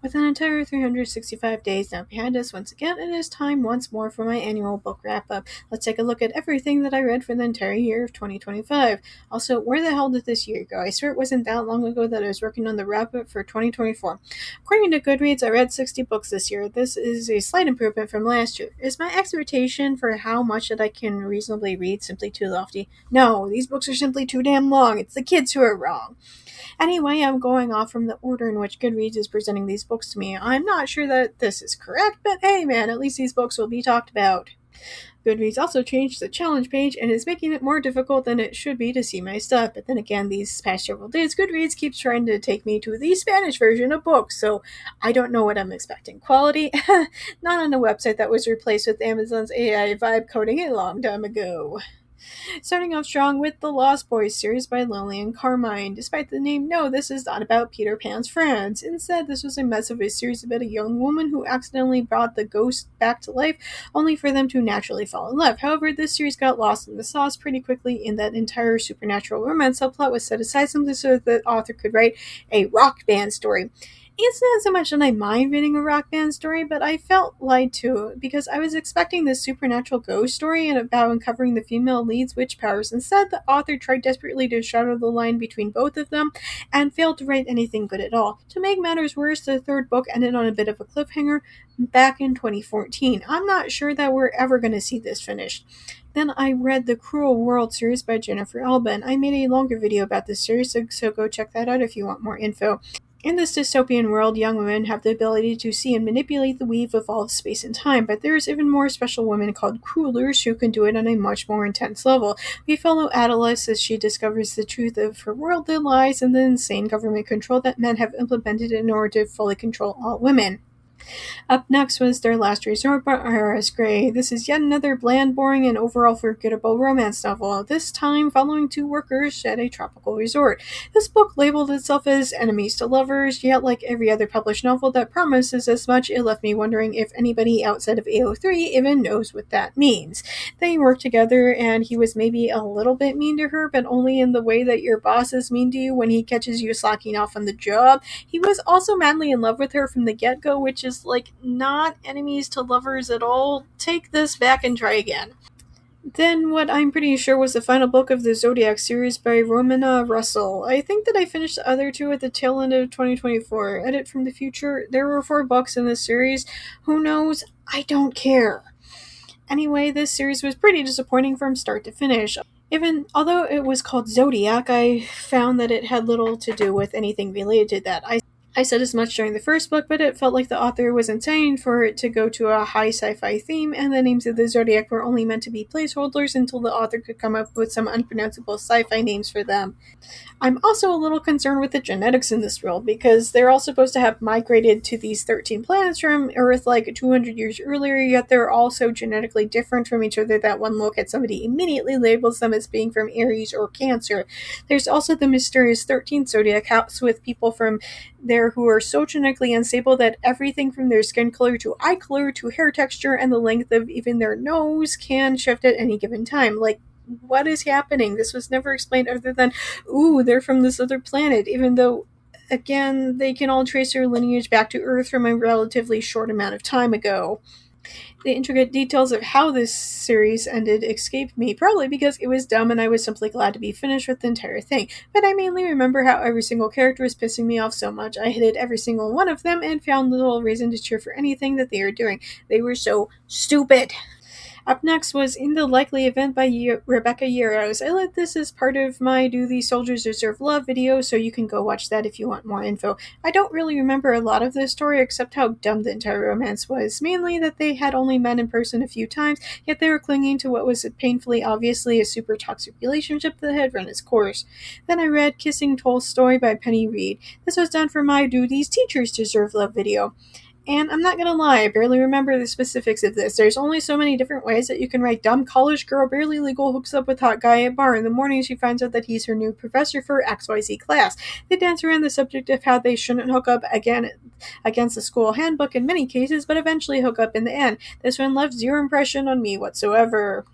With an entire 365 days now behind us once again, it is time once more for my annual book wrap-up. Let's take a look at everything that I read for the entire year of 2025. Also, where the hell did this year go? I swear it wasn't that long ago that I was working on the wrap-up for 2024. According to Goodreads, I read 60 books this year. This is a slight improvement from last year. Is my expectation for how much that I can reasonably read simply too lofty? No, these books are simply too damn long. It's the kids who are wrong. Anyway, I'm going off from the order in which Goodreads is presenting these books to me. I'm not sure that this is correct, but hey man, at least these books will be talked about. Goodreads also changed the challenge page and is making it more difficult than it should be to see my stuff. But then again, these past several days, Goodreads keeps trying to take me to the Spanish version of books, so I don't know what I'm expecting. Quality? Not on a website that was replaced with Amazon's AI vibe coding a long time ago. Starting off strong with the Lost Boys series by Lillian Carmine. Despite the name, no, this is not about Peter Pan's friends. Instead, this was a mess of a series about a young woman who accidentally brought the ghost back to life, only for them to naturally fall in love. However, this series got lost in the sauce pretty quickly in that entire supernatural romance subplot was set aside simply so that the author could write a rock band story. It's not so much that I mind reading a rock band story, but I felt lied to because I was expecting this supernatural ghost story and about uncovering the female lead's witch powers. Instead, the author tried desperately to shadow the line between both of them and failed to write anything good at all. To make matters worse, the third book ended on a bit of a cliffhanger back in 2014. I'm not sure that we're ever going to see this finished. Then I read the Cruel World series by Jennifer Alban. I made a longer video about this series, so go check that out if you want more info. In this dystopian world, young women have the ability to see and manipulate the weave of all of space and time, but there's even more special women called Cruelers who can do it on a much more intense level. We follow Adelis as she discovers the truth of her worldly lies and the insane government control that men have implemented in order to fully control all women. Up next was Their Last Resort by Iris Gray. This is yet another bland, boring, and overall forgettable romance novel, this time following two workers at a tropical resort. This book labeled itself as enemies to lovers, yet like every other published novel that promises as much, it left me wondering if anybody outside of AO3 even knows what that means. They worked together, and he was maybe a little bit mean to her, but only in the way that your boss is mean to you when he catches you slacking off on the job. He was also madly in love with her from the get-go, which is like not enemies to lovers at all. Take this back and try again. Then what I'm pretty sure was the final book of the Zodiac series by Romana Russell. I think that I finished the other two at the tail end of 2024. Edit from the future. There were 4 books in this series. Who knows? I don't care. Anyway, this series was pretty disappointing from start to finish. Even although it was called Zodiac, I found that it had little to do with anything related to that. I said as much during the first book, but it felt like the author was intending for it to go to a high sci-fi theme, and the names of the Zodiac were only meant to be placeholders until the author could come up with some unpronounceable sci-fi names for them. I'm also a little concerned with the genetics in this world, because they're all supposed to have migrated to these 13 planets from Earth like 200 years earlier, yet they're all so genetically different from each other that one look at somebody immediately labels them as being from Aries or Cancer. There's also the mysterious 13th Zodiac house with people from there who are so genetically unstable that everything from their skin color to eye color to hair texture and the length of even their nose can shift at any given time. Like, what is happening? This was never explained other than, ooh, they're from this other planet, even though, again, they can all trace their lineage back to Earth from a relatively short amount of time ago. The intricate details of how this series ended escaped me, probably because it was dumb and I was simply glad to be finished with the entire thing. But I mainly remember how every single character was pissing me off so much. I hated every single one of them and found little reason to cheer for anything that they were doing. They were so stupid. Up next was In the Likely Event by Rebecca Yarros. I let this as part of my Do These Soldiers Deserve Love video, so you can go watch that if you want more info. I don't really remember a lot of this story except how dumb the entire romance was, mainly that they had only met in person a few times, yet they were clinging to what was painfully obviously a super toxic relationship that had run its course. Then I read Kissing Tolstoy by Penny Reed. This was done for my Do These Teachers Deserve Love video. And I'm not gonna lie, I barely remember the specifics of this. There's only so many different ways that you can write dumb college girl barely legal hooks up with hot guy at bar. In the morning she finds out that he's her new professor for XYZ class. They dance around the subject of how they shouldn't hook up again against the school handbook in many cases, but eventually hook up in the end. This one left zero impression on me whatsoever.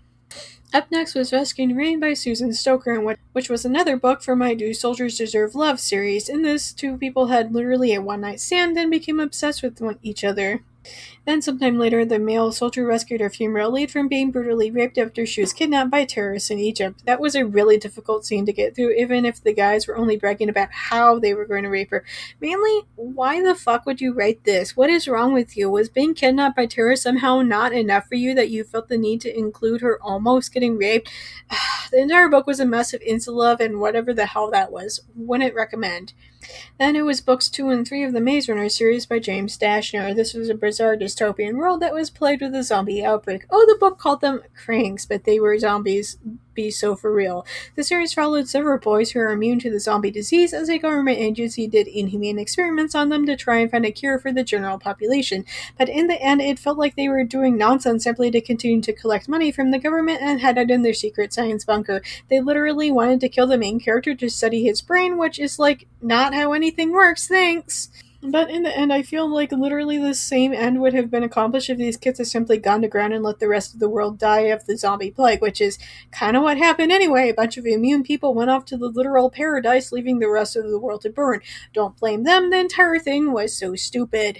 Up next was Rescuing Rain by Susan Stoker, which was another book for my Do Soldiers Deserve Love series. In this, two people had literally a one-night stand and became obsessed with each other. Then, sometime later, the male soldier rescued our female lead from being brutally raped after she was kidnapped by terrorists in Egypt. That was a really difficult scene to get through, even if the guys were only bragging about how they were going to rape her. Mainly, why the fuck would you write this? What is wrong with you? Was being kidnapped by terrorists somehow not enough for you that you felt the need to include her almost getting raped? The entire book was a mess of insta-love and whatever the hell that was. Wouldn't recommend. Then it was books 2 and 3 of the Maze Runner series by James Dashner. This was a bizarre dystopian world that was plagued with a zombie outbreak. Oh, the book called them cranks, but they were zombies. Be so for real. The series followed several boys who are immune to the zombie disease as a government agency did inhumane experiments on them to try and find a cure for the general population. But in the end, it felt like they were doing nonsense simply to continue to collect money from the government and hide it in their secret science bunker. They literally wanted to kill the main character to study his brain, which is like not how anything works, thanks. But in the end, I feel like literally the same end would have been accomplished if these kids had simply gone to ground and let the rest of the world die of the zombie plague, which is kind of what happened anyway. A bunch of immune people went off to the literal paradise, leaving the rest of the world to burn. Don't blame them, the entire thing was so stupid.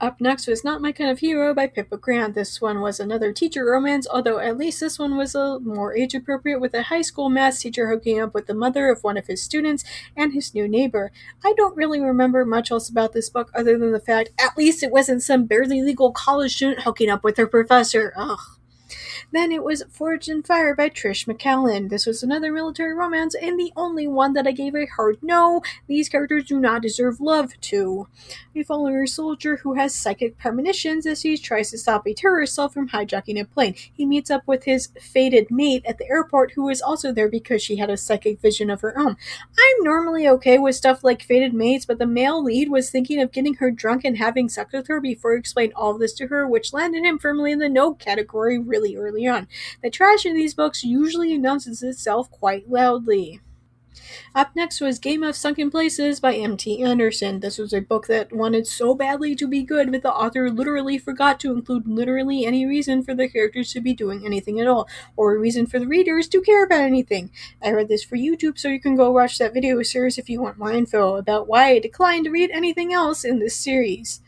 Up next was Not My Kind of Hero by Pippa Grant. This one was another teacher romance, although at least this one was a more age-appropriate, with a high school math teacher hooking up with the mother of one of his students and his new neighbor. I don't really remember much else about this book other than the fact at least it wasn't some barely legal college student hooking up with her professor. Ugh. Then it was Forged in Fire by Trish McCallum. This was another military romance, and the only one that I gave a hard no. These characters do not deserve love to. We follow a soldier who has psychic premonitions as he tries to stop a terrorist cell from hijacking a plane. He meets up with his fated mate at the airport, who is also there because she had a psychic vision of her own. I'm normally okay with stuff like fated mates, but the male lead was thinking of getting her drunk and having sex with her before he explained all of this to her, which landed him firmly in the no category really early on. The trash in these books usually announces itself quite loudly. Up next was Game of Sunken Places by M.T. Anderson. This was a book that wanted so badly to be good, but the author literally forgot to include literally any reason for the characters to be doing anything at all, or a reason for the readers to care about anything. I read this for YouTube, so you can go watch that video series if you want more info about why I declined to read anything else in this series.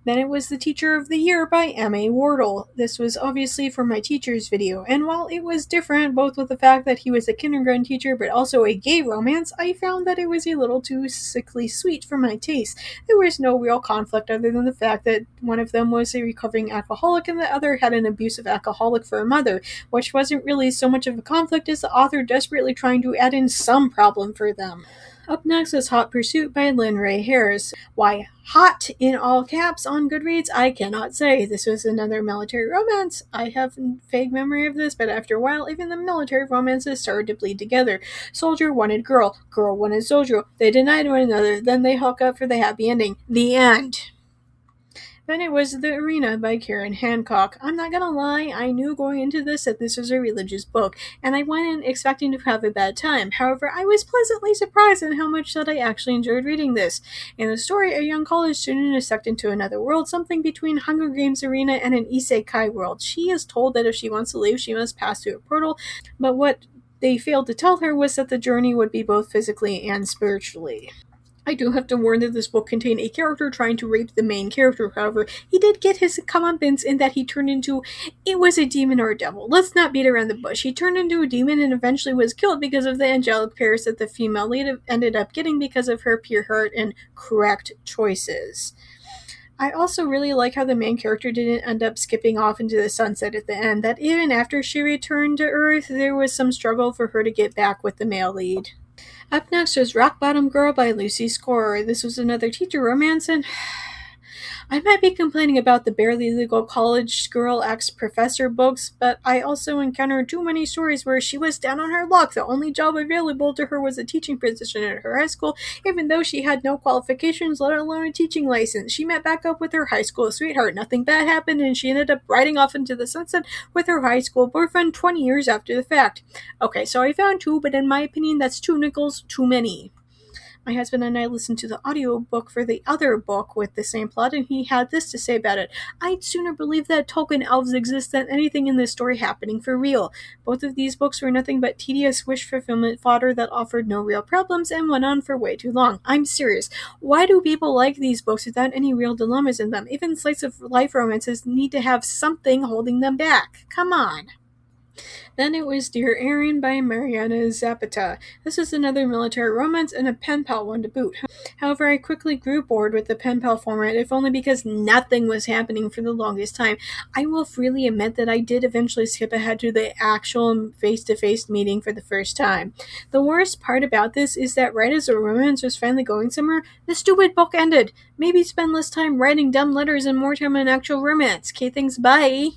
Then it was The Teacher of the Year by M.A. Wardle. This was obviously for my teacher's video, and while it was different, both with the fact that he was a kindergarten teacher but also a gay romance, I found that it was a little too sickly sweet for my taste. There was no real conflict other than the fact that one of them was a recovering alcoholic and the other had an abusive alcoholic for a mother, which wasn't really so much of a conflict as the author desperately trying to add in some problem for them. Up next is Hot Pursuit by Lynn Ray Harris. Why hot in all caps on Goodreads, I cannot say. This was another military romance. I have a vague memory of this, but after a while, even the military romances started to bleed together. Soldier wanted girl, girl wanted soldier. They denied one another, then they hook up for the happy ending. The end. Then it was The Arena by Karen Hancock. I'm not gonna lie, I knew going into this that this was a religious book, and I went in expecting to have a bad time. However, I was pleasantly surprised at how much that I actually enjoyed reading this. In the story, a young college student is sucked into another world, something between Hunger Games Arena and an isekai world. She is told that if she wants to leave, she must pass through a portal, but what they failed to tell her was that the journey would be both physically and spiritually. I do have to warn that this book contained a character trying to rape the main character. However, he did get his comeuppance in that he turned into, it was a demon or a devil. Let's not beat around the bush. He turned into a demon and eventually was killed because of the angelic powers that the female lead ended up getting because of her pure heart and correct choices. I also really like how the main character didn't end up skipping off into the sunset at the end, that even after she returned to Earth, there was some struggle for her to get back with the male lead. Up next was Rock Bottom Girl by Lucy Scorer. This was another teacher romance, and I might be complaining about the barely legal college girl ex-professor books, but I also encountered too many stories where she was down on her luck. The only job available to her was a teaching position at her high school, even though she had no qualifications, let alone a teaching license. She met back up with her high school sweetheart. Nothing bad happened, and she ended up riding off into the sunset with her high school boyfriend 20 years after the fact. Okay, so I found two, but in my opinion, that's 2 nickels too many. My husband and I listened to the audiobook for the other book with the same plot, and he had this to say about it. I'd sooner believe that token elves exist than anything in this story happening for real. Both of these books were nothing but tedious wish fulfillment fodder that offered no real problems and went on for way too long. I'm serious. Why do people like these books without any real dilemmas in them? Even slice of life romances need to have something holding them back. Come on. Then it was Dear Erin by Mariana Zapata. This is another military romance and a pen pal one to boot. However, I quickly grew bored with the pen pal format, if only because nothing was happening for the longest time. I will freely admit that I did eventually skip ahead to the actual face-to-face meeting for the first time. The worst part about this is that right as the romance was finally going somewhere, the stupid book ended. Maybe spend less time writing dumb letters and more time on actual romance. Okay, thanks, bye.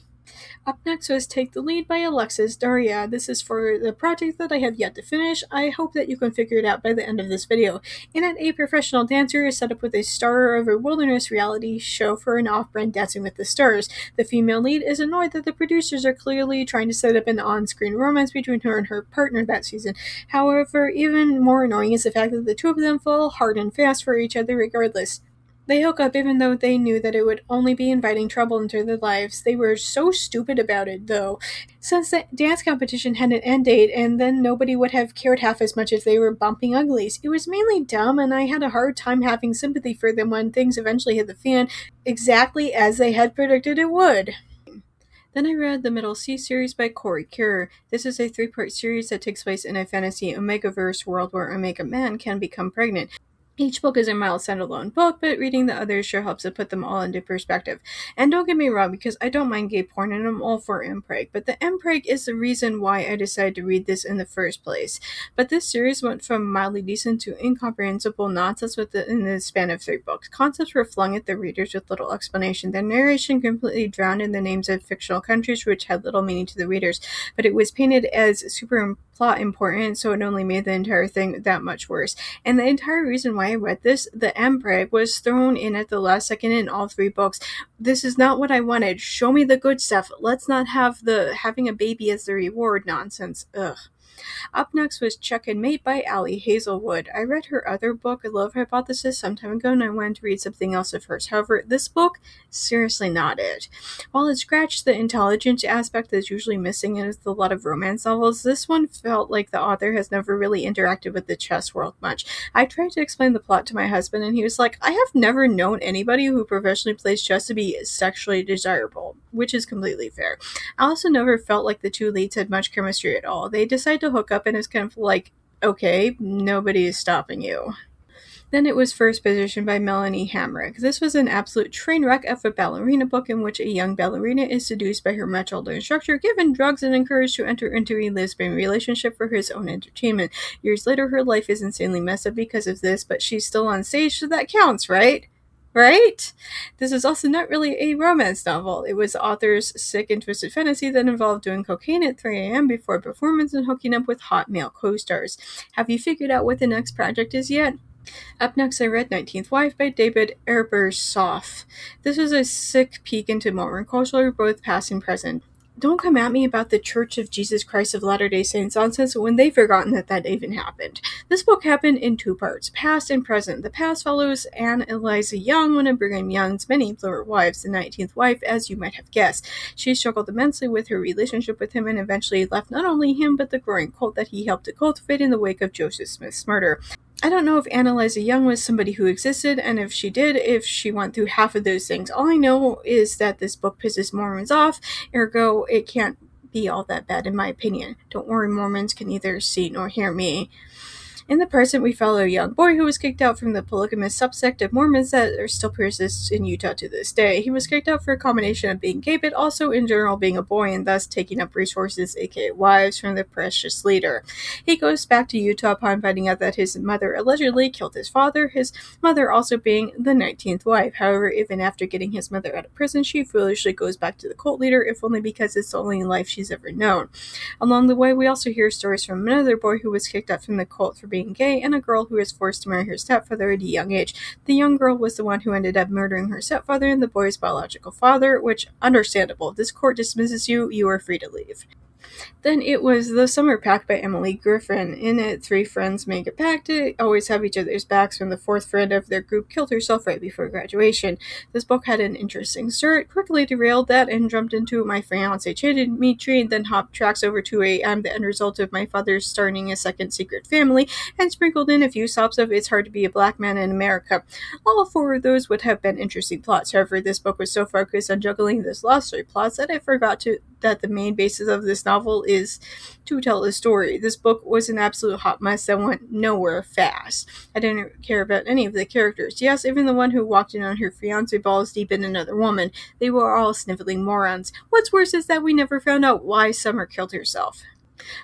Up next was Take the Lead by Alexis Daria. This is for the project that I have yet to finish. I hope that you can figure it out by the end of this video. In it, a professional dancer is set up with a star of a wilderness reality show for an off-brand Dancing with the Stars. The female lead is annoyed that the producers are clearly trying to set up an on-screen romance between her and her partner that season. However, even more annoying is the fact that the two of them fall hard and fast for each other regardless. They hook up even though they knew that it would only be inviting trouble into their lives. They were so stupid about it, though. Since the dance competition had an end date, and then nobody would have cared half as much if they were bumping uglies. It was mainly dumb, and I had a hard time having sympathy for them when things eventually hit the fan, exactly as they had predicted it would. Then I read the Middle Sea series by Corey Kerr. This is a 3-part series that takes place in a fantasy omegaverse world where Omega Man can become pregnant. Each book is a mild standalone book, but reading the others sure helps to put them all into perspective. And don't get me wrong, because I don't mind gay porn and I'm all for mpreg, but the mpreg is the reason why I decided to read this in the first place. But this series went from mildly decent to incomprehensible nonsense in the span of 3 books. Concepts were flung at the readers with little explanation. The narration completely drowned in the names of fictional countries, which had little meaning to the readers, but it was painted as super plot important, so it only made the entire thing that much worse. And the entire reason why I read this, the mpreg, was thrown in at the last second in all 3 books. This is not what I wanted. Show me the good stuff. Let's not have the having a baby as the reward nonsense. Ugh. Up next was Check and Mate by Allie Hazelwood. I read her other book, Love Hypothesis, some time ago, and I wanted to read something else of hers. However, this book, seriously not it. While it scratched the intelligence aspect that's usually missing in a lot of romance novels, this one felt like the author has never really interacted with the chess world much. I tried to explain the plot to my husband, and he was like, I have never known anybody who professionally plays chess to be sexually desirable, which is completely fair. I also never felt like the two leads had much chemistry at all. They decide to hook up, and it's kind of like, okay, nobody is stopping you. Then it was First Position by Melanie Hamrick. This was an absolute train wreck of a ballerina book in which a young ballerina is seduced by her much older instructor, given drugs, and encouraged to enter into a lesbian relationship for his own entertainment. Years later, her life is insanely messed up because of this, but she's still on stage, so that counts, right? Right? This is also not really a romance novel. It was the author's sick and twisted fantasy that involved doing cocaine at 3 a.m. before a performance and hooking up with hot male co-stars. Have you figured out what the next project is yet? Up next, I read 19th Wife by David Ebersoff. This was a sick peek into Mormon culture, both past and present. Don't come at me about the Church of Jesus Christ of Latter-day Saints nonsense when they've forgotten that even happened. This book happened in 2 parts, past and present. The past follows Anne Eliza Young, one of Brigham Young's many plural wives, the 19th wife, as you might have guessed. She struggled immensely with her relationship with him and eventually left not only him but the growing cult that he helped to cultivate in the wake of Joseph Smith's murder. I don't know if Anne Eliza Young was somebody who existed, and if she did, if she went through half of those things. All I know is that this book pisses Mormons off, ergo it can't be all that bad in my opinion. Don't worry, Mormons can neither see nor hear me. In the present, we follow a young boy who was kicked out from the polygamous subsect of Mormons that still persists in Utah to this day. He was kicked out for a combination of being gay, but also in general being a boy and thus taking up resources, aka wives, from the precious leader. He goes back to Utah upon finding out that his mother allegedly killed his father, his mother also being the 19th wife. However, even after getting his mother out of prison, she foolishly goes back to the cult leader, if only because it's the only life she's ever known. Along the way, we also hear stories from another boy who was kicked out from the cult for being gay, and a girl who was forced to marry her stepfather at a young age. The young girl was the one who ended up murdering her stepfather and the boy's biological father, which, understandable. If this court dismisses you, you are free to leave. Then it was The Summer Pact by Emily Griffin. In it, three friends make a pact to always have each other's backs when the fourth friend of their group killed herself right before graduation. This book had an interesting start, quickly derailed that, and jumped into my fiance cheated me tree, and then hopped tracks over to a I'm the end result of my father starting a second secret family, and sprinkled in a few stops of It's Hard to Be a Black Man in America. All four of those would have been interesting plots. However, this book was so focused on juggling those last three plots that I forgot that the main basis of this novel is to tell a story. This book was an absolute hot mess that went nowhere fast. I didn't care about any of the characters. Yes, even the one who walked in on her fiance balls deep in another woman. They were all sniveling morons. What's worse is that we never found out why Summer killed herself.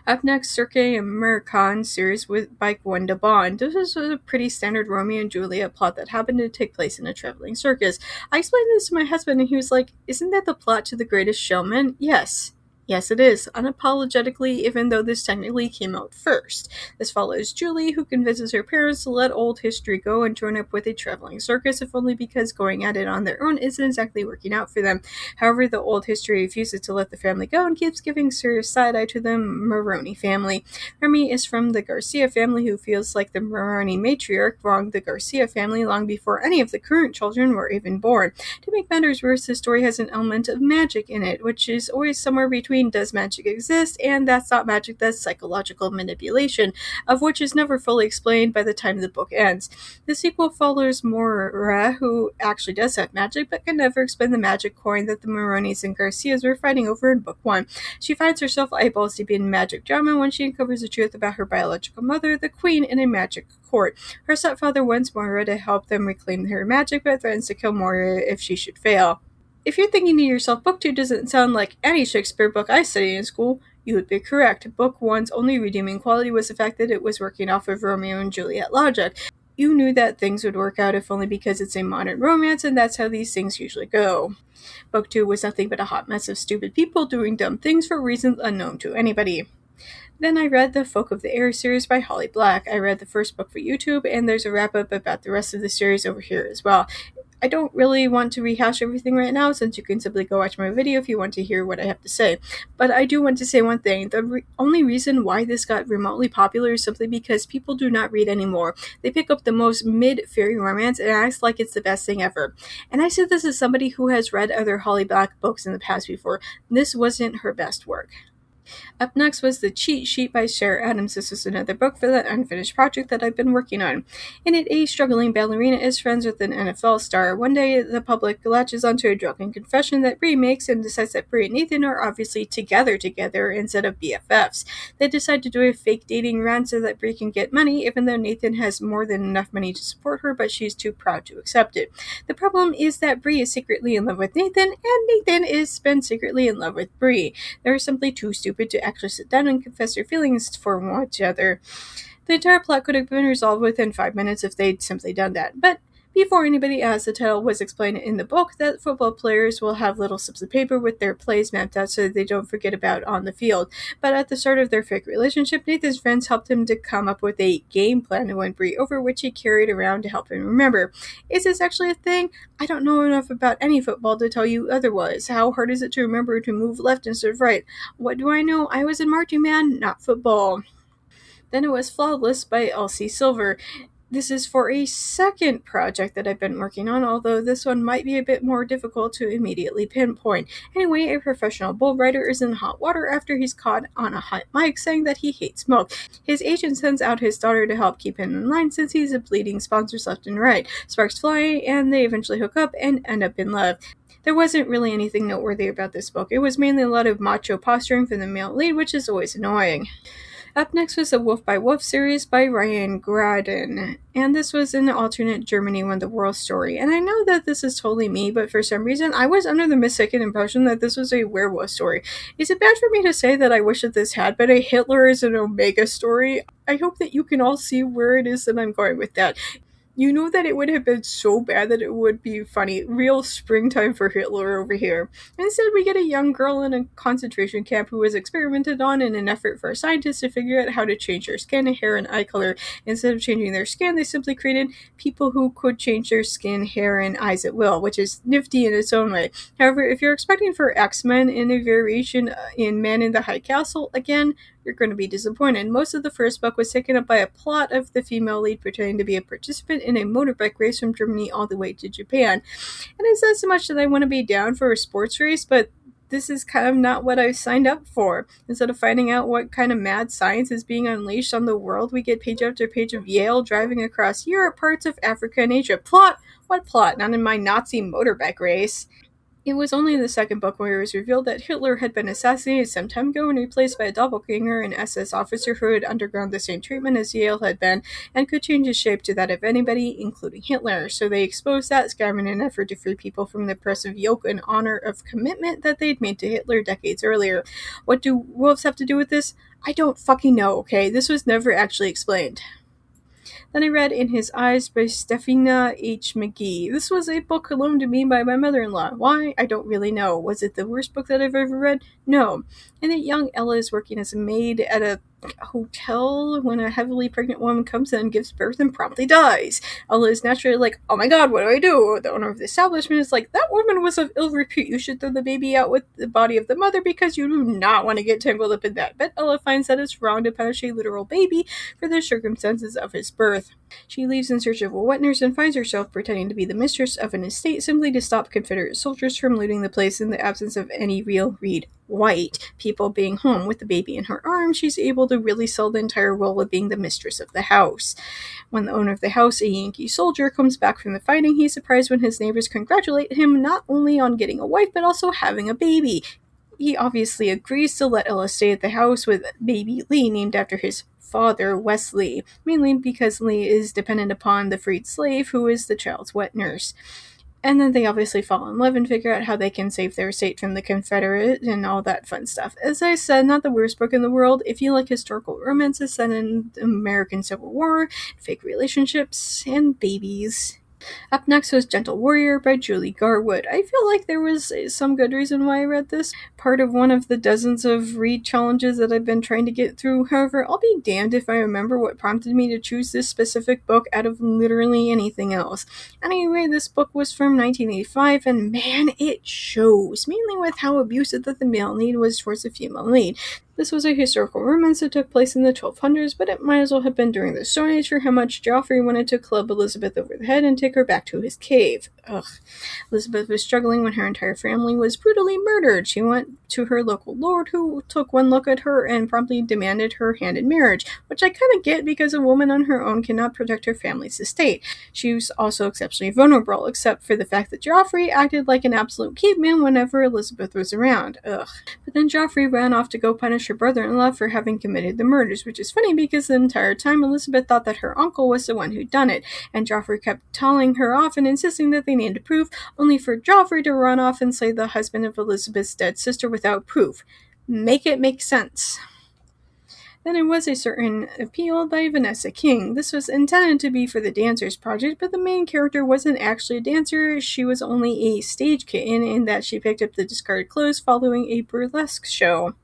Up next, Circus American series by Gwenda Bond. This was a pretty standard Romeo and Juliet plot that happened to take place in a traveling circus. I explained this to my husband, and he was like, "Isn't that the plot to The Greatest Showman?" Yes. Yes, it is, unapologetically, even though this technically came out first. This follows Julie, who convinces her parents to let old history go and join up with a traveling circus, if only because going at it on their own isn't exactly working out for them. However, the old history refuses to let the family go and keeps giving serious side-eye to the Maroney family. Remy is from the Garcia family, who feels like the Maroney matriarch wronged the Garcia family long before any of the current children were even born. To make matters worse, the story has an element of magic in it, which is always somewhere between does magic exist and that's not magic, that's psychological manipulation, of which is never fully explained by the time the book ends. The sequel follows Moira, who actually does have magic, but can never explain the magic coin that the Maronis and Garcias were fighting over in book 1. She finds herself eyeballs deep in magic drama when she uncovers the truth about her biological mother, the queen, in a magic court. Her stepfather wants Moira to help them reclaim her magic, but threatens to kill Moira if she should fail. If you're thinking to yourself, Book 2 doesn't sound like any Shakespeare book I studied in school, you would be correct. Book 1's only redeeming quality was the fact that it was working off of Romeo and Juliet logic. You knew that things would work out if only because it's a modern romance, and that's how these things usually go. Book 2 was nothing but a hot mess of stupid people doing dumb things for reasons unknown to anybody. Then I read the Folk of the Air series by Holly Black. I read the first book for YouTube, and there's a wrap-up about the rest of the series over here as well. I don't really want to rehash everything right now, since you can simply go watch my video if you want to hear what I have to say. But I do want to say one thing. The only reason why this got remotely popular is simply because people do not read anymore. They pick up the most mid-fairy romance and act like it's the best thing ever. And I said this as somebody who has read other Holly Black books in the past before. This wasn't her best work. Up next was The Cheat Sheet by Cher Adams. This was another book for that unfinished project that I've been working on. In it, a struggling ballerina is friends with an NFL star. One day, the public latches onto a drunken confession that Bree makes and decides that Bree and Nathan are obviously together instead of BFFs. They decide to do a fake dating run so that Bree can get money, even though Nathan has more than enough money to support her, but she's too proud to accept it. The problem is that Bree is secretly in love with Nathan, and Nathan is been secretly in love with Bree. They're simply too stupid to actually sit down and confess their feelings for each other. The entire plot could have been resolved within 5 minutes if they'd simply done that. But before anybody asked, the title was explained in the book that football players will have little slips of paper with their plays mapped out so that they don't forget about on the field. But at the start of their fake relationship, Nathan's friends helped him to come up with a game plan to win Bree over, which he carried around to help him remember. Is this actually a thing? I don't know enough about any football to tell you otherwise. How hard is it to remember to move left instead of right? What do I know? I was in marching band, not football. Then it was Flawless by Elsie Silver. This is for a second project that I've been working on, although this one might be a bit more difficult to immediately pinpoint. Anyway, a professional bull rider is in hot water after he's caught on a hot mic saying that he hates smoke. His agent sends out his daughter to help keep him in line since he's bleeding sponsors left and right. Sparks fly, and they eventually hook up and end up in love. There wasn't really anything noteworthy about this book. It was mainly a lot of macho posturing from the male lead, which is always annoying. Up next was the Wolf by Wolf series by Ryan Graden, and this was an alternate Germany Won the World story. And I know that this is totally me, but for some reason I was under the mistaken impression that this was a werewolf story. Is it bad for me to say that I wish that this had been a Hitler is an Omega story? I hope that you can all see where it is that I'm going with that. You know that it would have been so bad that it would be funny. Real springtime for Hitler over here. Instead, we get a young girl in a concentration camp who was experimented on in an effort for scientists to figure out how to change her skin, hair, and eye color. Instead of changing their skin, they simply created people who could change their skin, hair, and eyes at will, which is nifty in its own way. However, if you're expecting for X-Men in a variation in Man in the High Castle, again, you're going to be disappointed. Most of the first book was taken up by a plot of the female lead pretending to be a participant in a motorbike race from Germany all the way to Japan. And it's not so much that I want to be down for a sports race, but this is kind of not what I signed up for. Instead of finding out what kind of mad science is being unleashed on the world, we get page after page of Yale driving across Europe, parts of Africa, and Asia. Plot? What plot? Not in my Nazi motorbike race. It was only in the second book where it was revealed that Hitler had been assassinated some time ago and replaced by a doppelganger, an SS officer who had undergone the same treatment as Yale had been and could change his shape to that of anybody, including Hitler. So they exposed that scam in an effort to free people from the oppressive yoke in honor of commitment that they'd made to Hitler decades earlier. What do wolves have to do with this? I don't fucking know, okay? This was never actually explained. Then I read In His Eyes by Stephina H. McGee. This was a book loaned to me by my mother-in-law. Why? I don't really know. Was it the worst book that I've ever read? No. And that young Ella is working as a maid at a hotel when a heavily pregnant woman comes in and gives birth and promptly dies. Ella is naturally like, oh my god, what do I do? The owner of the establishment is like, that woman was of ill repute. You should throw the baby out with the body of the mother because you do not want to get tangled up in that. But Ella finds that it's wrong to punish a literal baby for the circumstances of his birth. She leaves in search of a wet nurse and finds herself pretending to be the mistress of an estate simply to stop Confederate soldiers from looting the place in the absence of any real read white people being home. With the baby in her arms, she's able to really sell the entire role of being the mistress of the house. When the owner of the house, a Yankee soldier, comes back from the fighting, he's surprised when his neighbors congratulate him not only on getting a wife but also having a baby. He obviously agrees to let Ella stay at the house with baby Lee, named after his father, Wesley, mainly because Lee is dependent upon the freed slave who is the child's wet nurse. And then they obviously fall in love and figure out how they can save their estate from the Confederate and all that fun stuff. As I said, not the worst book in the world. If you like historical romances set in the American Civil War, fake relationships, and babies. Up next was Gentle Warrior by Julie Garwood. I feel like there was some good reason why I read this. Part of one of the dozens of read challenges that I've been trying to get through. However, I'll be damned if I remember what prompted me to choose this specific book out of literally anything else. Anyway, this book was from 1985, and man, it shows, mainly with how abusive that the male lead was towards the female lead. This was a historical romance that took place in the 1200s, but it might as well have been during the Stone Age for how much Joffrey wanted to club Elizabeth over the head and take her back to his cave. Ugh. Elizabeth was struggling when her entire family was brutally murdered. She went to her local lord, who took one look at her and promptly demanded her hand in marriage, which I kind of get because a woman on her own cannot protect her family's estate. She was also exceptionally vulnerable, except for the fact that Joffrey acted like an absolute caveman whenever Elizabeth was around. Ugh. But then Joffrey ran off to go punish her brother-in-law for having committed the murders, which is funny because the entire time Elizabeth thought that her uncle was the one who'd done it, and Joffrey kept telling her off and insisting that they needed proof, only for Joffrey to run off and slay the husband of Elizabeth's dead sister without proof. Make it make sense. Then there was a certain Appeal by Vanessa King. This was intended to be for the Dancers Project, but the main character wasn't actually a dancer. She was only a stage kitten in that she picked up the discarded clothes following a burlesque show.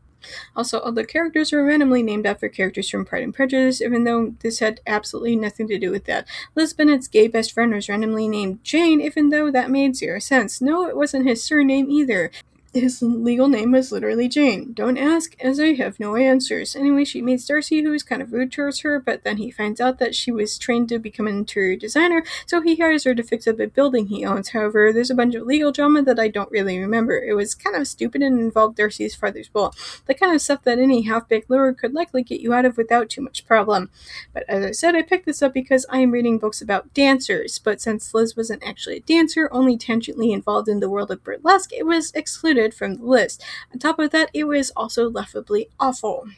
Also, all the characters were randomly named after characters from Pride and Prejudice, even though this had absolutely nothing to do with that. Liz Bennet's gay best friend was randomly named Jane, even though that made zero sense. No, it wasn't his surname either. His legal name was literally Jane. Don't ask, as I have no answers. Anyway, she meets Darcy, who is kind of rude towards her, but then he finds out that she was trained to become an interior designer, so he hires her to fix up a building he owns. However, there's a bunch of legal drama that I don't really remember. It was kind of stupid and involved Darcy's father's will. The kind of stuff that any half-baked lure could likely get you out of without too much problem. But as I said, I picked this up because I am reading books about dancers, but since Liz wasn't actually a dancer, only tangentially involved in the world of burlesque, it was excluded from the list. On top of that, it was also laughably awful.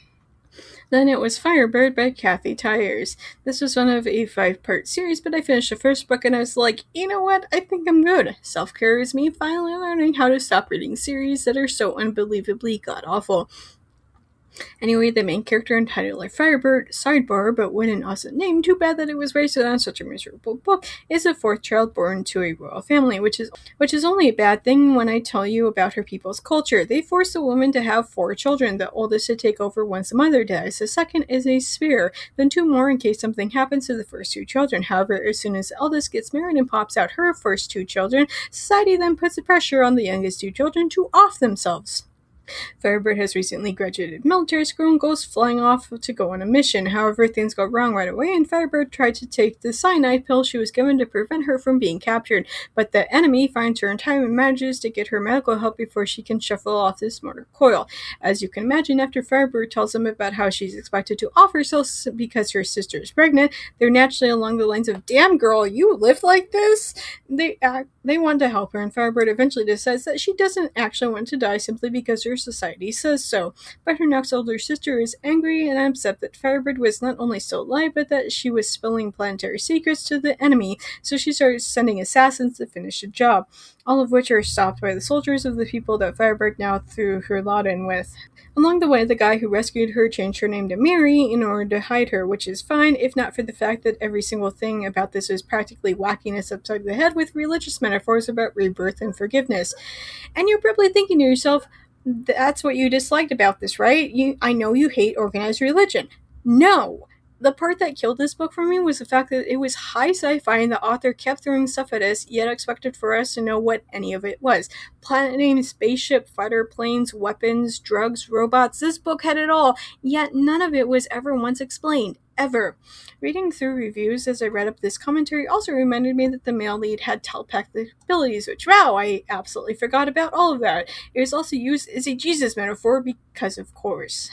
Then it was Firebird by Kathy Tyers. This was one of a 5-part series, but I finished the first book and I was like, you know what, I think I'm good. Self-care is me finally learning how to stop reading series that are so unbelievably god-awful. Anyway, the main character entitled like Firebird, sidebar, but with an awesome name, too bad that it was based on such a miserable book, is the fourth child born to a royal family, which is only a bad thing when I tell you about her people's culture. They force a woman to have 4 children, the oldest to take over once the mother dies. The second is a spare, then 2 more in case something happens to the first 2 children. However, as soon as the eldest gets married and pops out her first 2 children, society then puts the pressure on the youngest 2 children to off themselves. Firebird has recently graduated military school and goes flying off to go on a mission. However, things go wrong right away, and Firebird tried to take the cyanide pill she was given to prevent her from being captured. But the enemy finds her in time and manages to get her medical help before she can shuffle off this mortar coil. As you can imagine, after Firebird tells them about how she's expected to off herself because her sister is pregnant, they're naturally along the lines of, "Damn girl, you live like this?" They want to help her, and Firebird eventually decides that she doesn't actually want to die simply because her society says so. But her next older sister is angry and upset that Firebird was not only still alive, but that she was spilling planetary secrets to the enemy, so she starts sending assassins to finish the job, all of which are stopped by the soldiers of the people that Firebird now threw her lot in with. Along the way, the guy who rescued her changed her name to Mary in order to hide her, which is fine, if not for the fact that every single thing about this is practically whacking us upside the head with religious metaphors about rebirth and forgiveness. And you're probably thinking to yourself, that's what you disliked about this, right? I know you hate organized religion. No! The part that killed this book for me was the fact that it was high sci-fi and the author kept throwing stuff at us, yet expected for us to know what any of it was. Planet name, spaceship, fighter planes, weapons, drugs, robots. This book had it all, yet none of it was ever once explained. Ever. Reading through reviews as I read up this commentary also reminded me that the male lead had telepathic abilities, which, wow, I absolutely forgot about all of that. It was also used as a Jesus metaphor because, of course.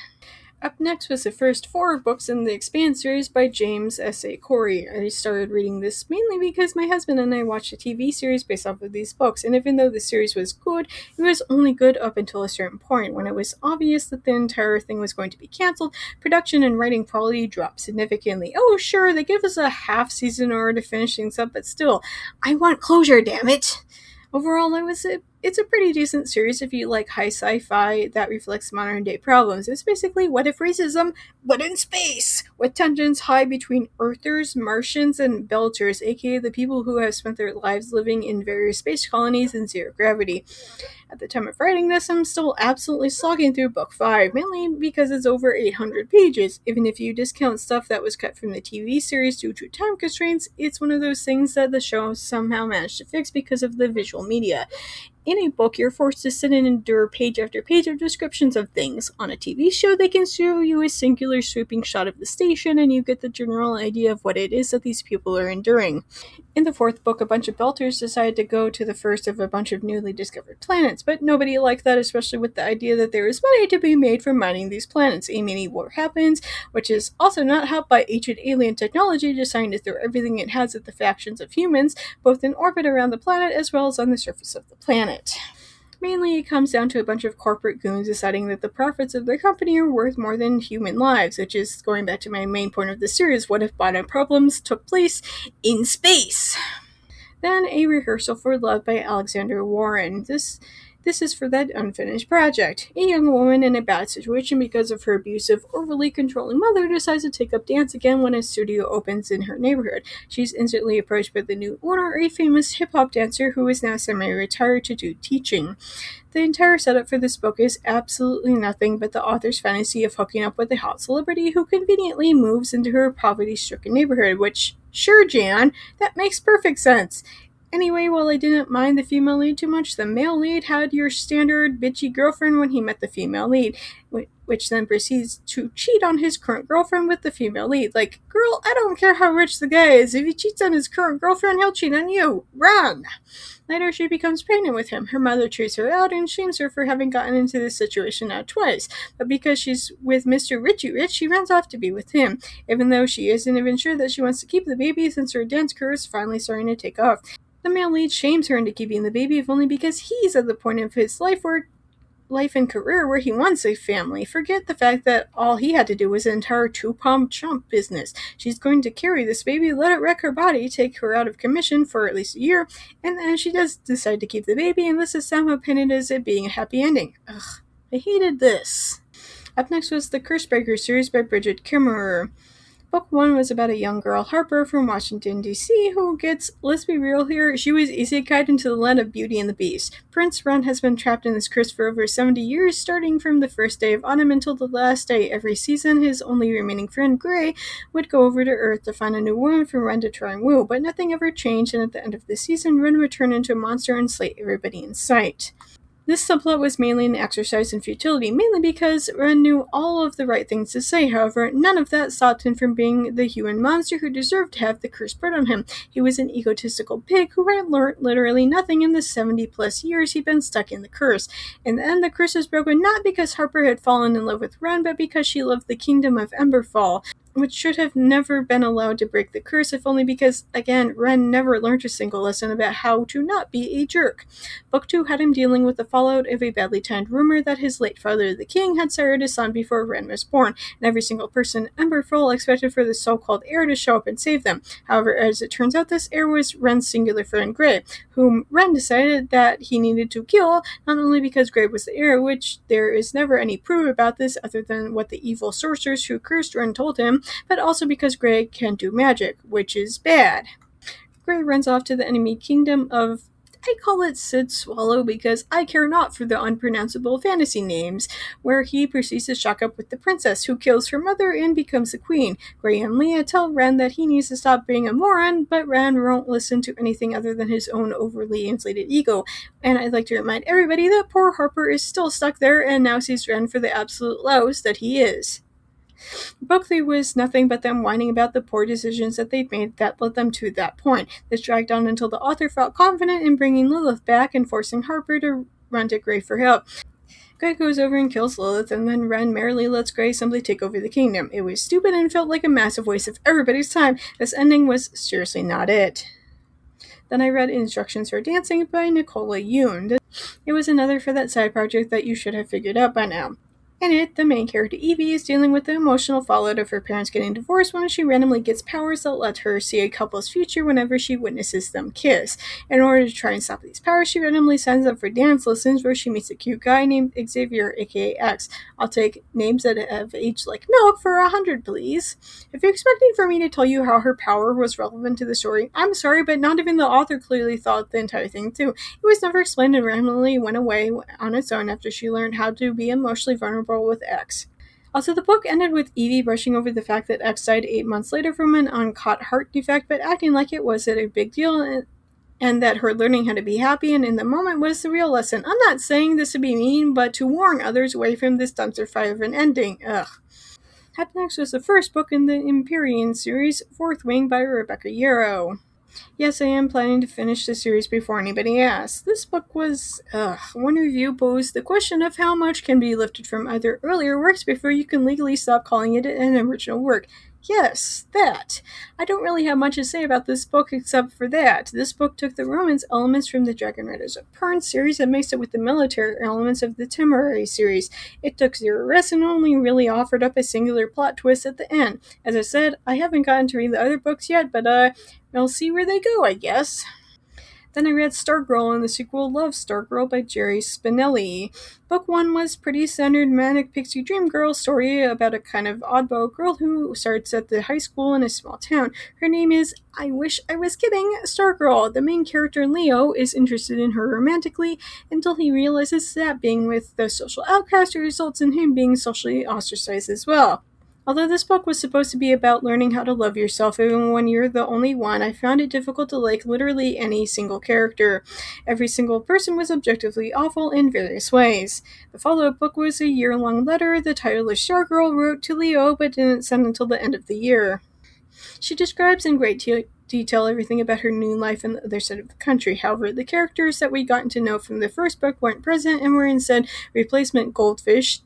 Up next was the first 4 books in the Expand series by James S.A. Corey. I started reading this mainly because my husband and I watched a TV series based off of these books, and even though the series was good, it was only good up until a certain point. When it was obvious that the entire thing was going to be cancelled, production and writing quality dropped significantly. Oh, sure, they give us a half season in order to finish things up, but still, I want closure, damn it! Overall, it's a pretty decent series if you like high sci-fi that reflects modern day problems. It's basically what if racism, but in space, with tensions high between Earthers, Martians, and Belters, aka the people who have spent their lives living in various space colonies in zero gravity. At the time of writing this, I'm still absolutely slogging through book 5, mainly because it's over 800 pages. Even if you discount stuff that was cut from the TV series due to time constraints, it's one of those things that the show somehow managed to fix because of the visual media. In a book, you're forced to sit and endure page after page of descriptions of things. On a TV show, they can show you a singular sweeping shot of the station, and you get the general idea of what it is that these people are enduring. In the 4th book, a bunch of Belters decided to go to the first of a bunch of newly discovered planets, but nobody liked that, especially with the idea that there is money to be made from mining these planets. A mini war happens, which is also not helped by ancient alien technology deciding to throw everything it has at the factions of humans, both in orbit around the planet as well as on the surface of the planet. Mainly, it comes down to a bunch of corporate goons deciding that the profits of their company are worth more than human lives, which is going back to my main point of the series, what if bottom problems took place in space? Then, A Rehearsal for Love by Alexander Warren. This is for that unfinished project. A young woman in a bad situation because of her abusive, overly controlling mother decides to take up dance again when a studio opens in her neighborhood. She's instantly approached by the new owner, a famous hip-hop dancer who is now semi-retired to do teaching. The entire setup for this book is absolutely nothing but the author's fantasy of hooking up with a hot celebrity who conveniently moves into her poverty-stricken neighborhood, which, sure, Jan, that makes perfect sense. Anyway, while I didn't mind the female lead too much, the male lead had your standard bitchy girlfriend when he met the female lead, which then proceeds to cheat on his current girlfriend with the female lead. Like, girl, I don't care how rich the guy is. If he cheats on his current girlfriend, he'll cheat on you. Run! Later, she becomes pregnant with him. Her mother treats her out and shames her for having gotten into this situation now twice. But because she's with Mr. Richie Rich, she runs off to be with him, even though she isn't even sure that she wants to keep the baby since her dance career is finally starting to take off. The male lead shames her into keeping the baby, if only because he's at the point of his life and career where he wants a family. Forget the fact that all he had to do was an entire two-pump chump business. She's going to carry this baby, let it wreck her body, take her out of commission for at least a year, and then she does decide to keep the baby, and this is somehow painted as it being a happy ending. Ugh, I hated this. Up next was the Cursebreaker series by Bridget Kimmerer. Book 1 was about a young girl, Harper, from Washington, D.C., who gets, let's be real here, she was isekai'd into the land of Beauty and the Beast. Prince Ren has been trapped in this curse for over 70 years, starting from the first day of autumn until the last day. Every season, his only remaining friend, Gray, would go over to Earth to find a new woman for Ren to try and woo, but nothing ever changed, and at the end of the season, Ren would turn into a monster and slay everybody in sight. This subplot was mainly an exercise in futility, mainly because Ren knew all of the right things to say. However, none of that stopped him from being the human monster who deserved to have the curse put on him. He was an egotistical pig who had learned literally nothing in the 70-plus years he'd been stuck in the curse. In the end, the curse was broken not because Harper had fallen in love with Ren, but because she loved the kingdom of Emberfall, which should have never been allowed to break the curse, if only because, again, Ren never learned a single lesson about how to not be a jerk. Book 2 had him dealing with the fallout of a badly timed rumor that his late father, the king, had sired his son before Ren was born, and every single person Emberfall expected for the so-called heir to show up and save them. However, as it turns out, this heir was Ren's singular friend Gray, whom Ren decided that he needed to kill, not only because Gray was the heir, which there is never any proof about this other than what the evil sorcerers who cursed Ren told him, but also because Gray can do magic, which is bad. Gray runs off to the enemy kingdom of, I call it Sid Swallow because I care not for the unpronounceable fantasy names, where he proceeds to shock up with the princess, who kills her mother and becomes the queen. Gray and Leah tell Ren that he needs to stop being a moron, but Ren won't listen to anything other than his own overly inflated ego. And I'd like to remind everybody that poor Harper is still stuck there and now sees Ren for the absolute louse that he is. Book 3 was nothing but them whining about the poor decisions that they'd made that led them to that point. This dragged on until the author felt confident in bringing Lilith back and forcing Harper to run to Gray for help. Gray goes over and kills Lilith, and then Ren merrily lets Gray simply take over the kingdom. It was stupid and felt like a massive waste of everybody's time. This ending was seriously not it. Then I read Instructions for Dancing by Nicola Yoon. It was another for that side project that you should have figured out by now. In it, the main character Evie is dealing with the emotional fallout of her parents getting divorced when she randomly gets powers that let her see a couple's future whenever she witnesses them kiss. In order to try and stop these powers, she randomly signs up for dance lessons where she meets a cute guy named Xavier, aka X. I'll take names that have aged like milk for 100, please. If you're expecting for me to tell you how her power was relevant to the story, I'm sorry, but not even the author clearly thought the entire thing through. It was never explained and randomly went away on its own after she learned how to be emotionally vulnerable with X. Also, the book ended with Evie brushing over the fact that X died 8 months later from an uncaught heart defect, but acting like it wasn't a big deal and that her learning how to be happy and in the moment was the real lesson. I'm not saying this to be mean, but to warn others away from this dumpster fire of an ending. Ugh. Up next was the first book in the Empyrean series, Fourth Wing by Rebecca Yarrow. Yes, I am planning to finish the series before anybody asks. This book was, one review posed the question of how much can be lifted from other earlier works before you can legally stop calling it an original work. Yes, that. I don't really have much to say about this book except for that. This book took the romance elements from the Dragon Riders of Pern series and mixed it with the military elements of the Temporary series. It took zero risks and only really offered up a singular plot twist at the end. As I said, I haven't gotten to read the other books yet, but we'll see where they go, I guess. Then I read Stargirl and the sequel Love, Stargirl by Jerry Spinelli. Book 1 was pretty standard manic pixie dream girl story about a kind of oddball girl who starts at the high school in a small town. Her name is, I wish I was kidding, Stargirl. The main character, Leo, is interested in her romantically until he realizes that being with the social outcast results in him being socially ostracized as well. Although this book was supposed to be about learning how to love yourself even when you're the only one, I found it difficult to like literally any single character. Every single person was objectively awful in various ways. The follow-up book was a year-long letter the tireless Stargirl wrote to Leo but didn't send until the end of the year. She describes in great detail everything about her new life in the other side of the country. However, the characters that we gotten to know from the first book weren't present and were instead replacement goldfish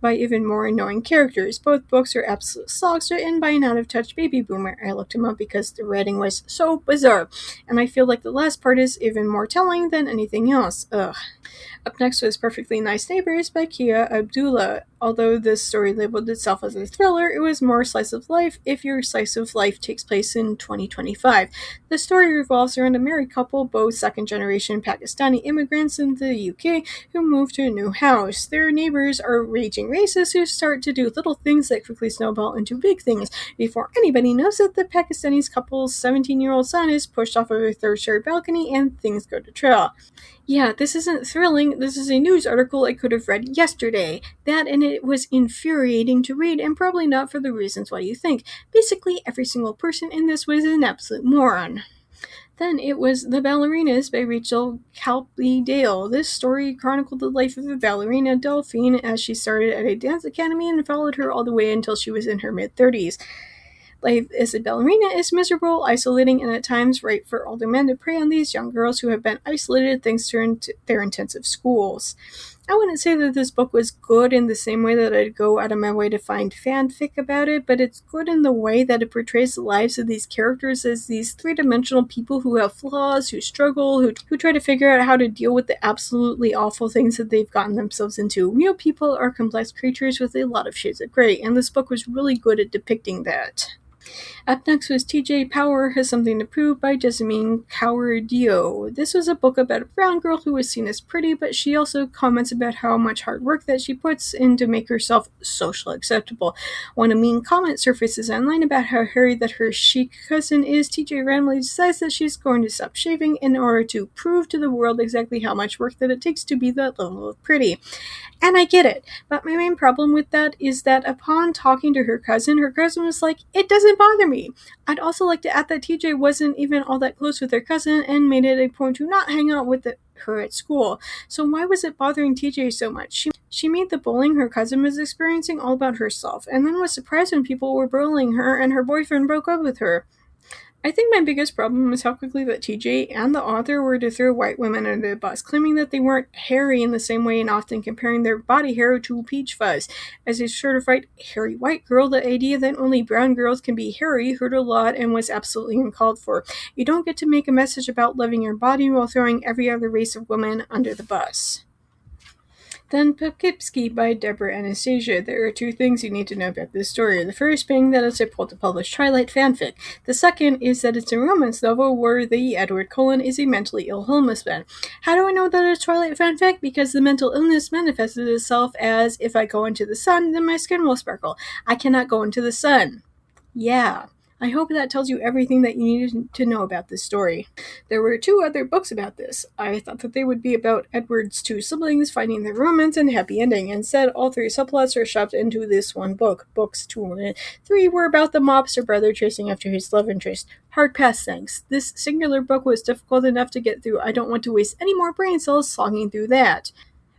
by even more annoying characters. Both books are absolute slocks written by an out-of-touch baby boomer. I looked him up because the writing was so bizarre, and I feel like the last part is even more telling than anything else. Ugh. Up next was Perfectly Nice Neighbors by Kia Abdullah. Although this story labeled itself as a thriller, it was more slice of life if your slice of life takes place in 2025. The story revolves around a married couple, both second-generation Pakistani immigrants in the UK, who move to a new house. Their neighbors are raging racists who start to do little things that quickly snowball into big things. Before anybody knows it, the Pakistani couple's 17-year-old son is pushed off of a third-story balcony and things go to trial. Yeah, this isn't thrilling. This is a news article I could have read yesterday. That and it was infuriating to read, and probably not for the reasons why you think. Basically, every single person in this was an absolute moron. Then it was The Ballerinas by Rachel Calpe Dale. This story chronicled the life of a ballerina, Delphine, as she started at a dance academy and followed her all the way until she was in her mid-30s. Life as a ballerina is miserable, isolating, and at times ripe for older men to prey on these young girls who have been isolated thanks to their intensive schools. I wouldn't say that this book was good in the same way that I'd go out of my way to find fanfic about it, but it's good in the way that it portrays the lives of these characters as these three-dimensional people who have flaws, who struggle, who try to figure out how to deal with the absolutely awful things that they've gotten themselves into. Real people are complex creatures with a lot of shades of gray, and this book was really good at depicting that. Up next was T.J. Power Has Something to Prove by Jessamine Cowardio. This was a book about a brown girl who was seen as pretty, but she also comments about how much hard work that she puts in to make herself socially acceptable. When a mean comment surfaces online about how hairy that her chic cousin is, T.J. randomly decides that she's going to stop shaving in order to prove to the world exactly how much work that it takes to be that level of pretty. And I get it, but my main problem with that is that upon talking to her cousin was like, it doesn't bother me. I'd also like to add that TJ wasn't even all that close with her cousin and made it a point to not hang out with her at school. So why was it bothering TJ so much? She made the bullying her cousin was experiencing all about herself, and then was surprised when people were bullying her and her boyfriend broke up with her. I think my biggest problem was how quickly that TJ and the author were to throw white women under the bus, claiming that they weren't hairy in the same way and often comparing their body hair to peach fuzz. As a certified hairy white girl, the idea that only brown girls can be hairy hurt a lot and was absolutely uncalled for. You don't get to make a message about loving your body while throwing every other race of women under the bus. Then Poughkeepsie by Deborah Anastasia. There are two things you need to know about this story. The first being that it's a pulled-to-publish Twilight fanfic. The second is that it's a romance novel where the Edward Cullen is a mentally ill homeless man. How do I know that it's Twilight fanfic? Because the mental illness manifested itself as, if I go into the sun, then my skin will sparkle. I cannot go into the sun. Yeah. I hope that tells you everything that you needed to know about this story. There were two other books about this. I thought that they would be about Edward's two siblings finding their romance and happy ending. Instead, all three subplots are shoved into this one book. Books 2 and 3 were about the mobster brother chasing after his love interest. Hard pass, thanks. This singular book was difficult enough to get through. I don't want to waste any more brain cells slogging through that.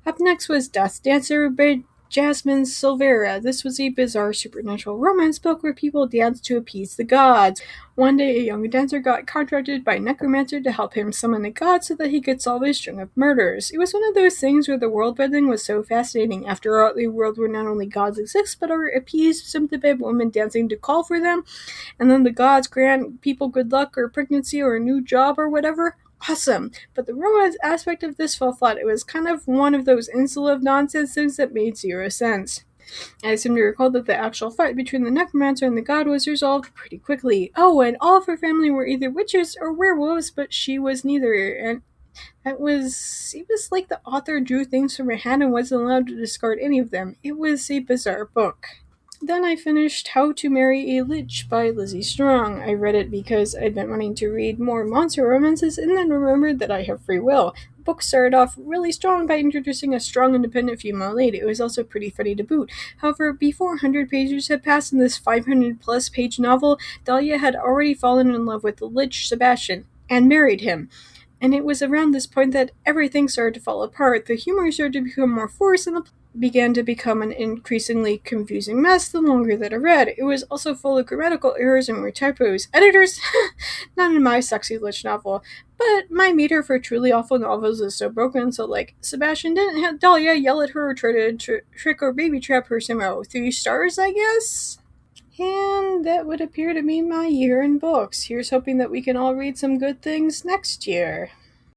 Up next was Death Dancer by Jasmine Silvera. This was a bizarre supernatural romance book where people danced to appease the gods. One day, a young dancer got contracted by a necromancer to help him summon a god so that he could solve a string of murders. It was one of those things where the world building was so fascinating. After all, a world where not only gods exist, but are appeased simply by women dancing to call for them, and then the gods grant people good luck or pregnancy or a new job or whatever. Awesome, but the romance aspect of this fell flat. It was kind of one of those insular nonsense things that made zero sense. I seem to recall that the actual fight between the necromancer and the god was resolved pretty quickly. Oh, and all of her family were either witches or werewolves, but she was neither, and it was like the author drew things from her hand and wasn't allowed to discard any of them. It was a bizarre book. Then I finished How to Marry a Lich by Lizzie Strong. I read it because I'd been wanting to read more monster romances and then remembered that I have free will. The book started off really strong by introducing a strong, independent female lead. It was also pretty funny to boot. However, before 100 pages had passed in this 500-plus page novel, Dahlia had already fallen in love with the Lich Sebastian and married him. And it was around this point that everything started to fall apart. The humor started to become more forced, and the plot began to become an increasingly confusing mess the longer that I read. It was also full of grammatical errors and weird typos. Editors? Not in my sexy lich novel. But my meter for truly awful novels is so broken, so Sebastian didn't have Dahlia yell at her or try to trick or baby trap her somehow. 3 stars, I guess? And that would appear to be my year in books. Here's hoping that we can all read some good things next year.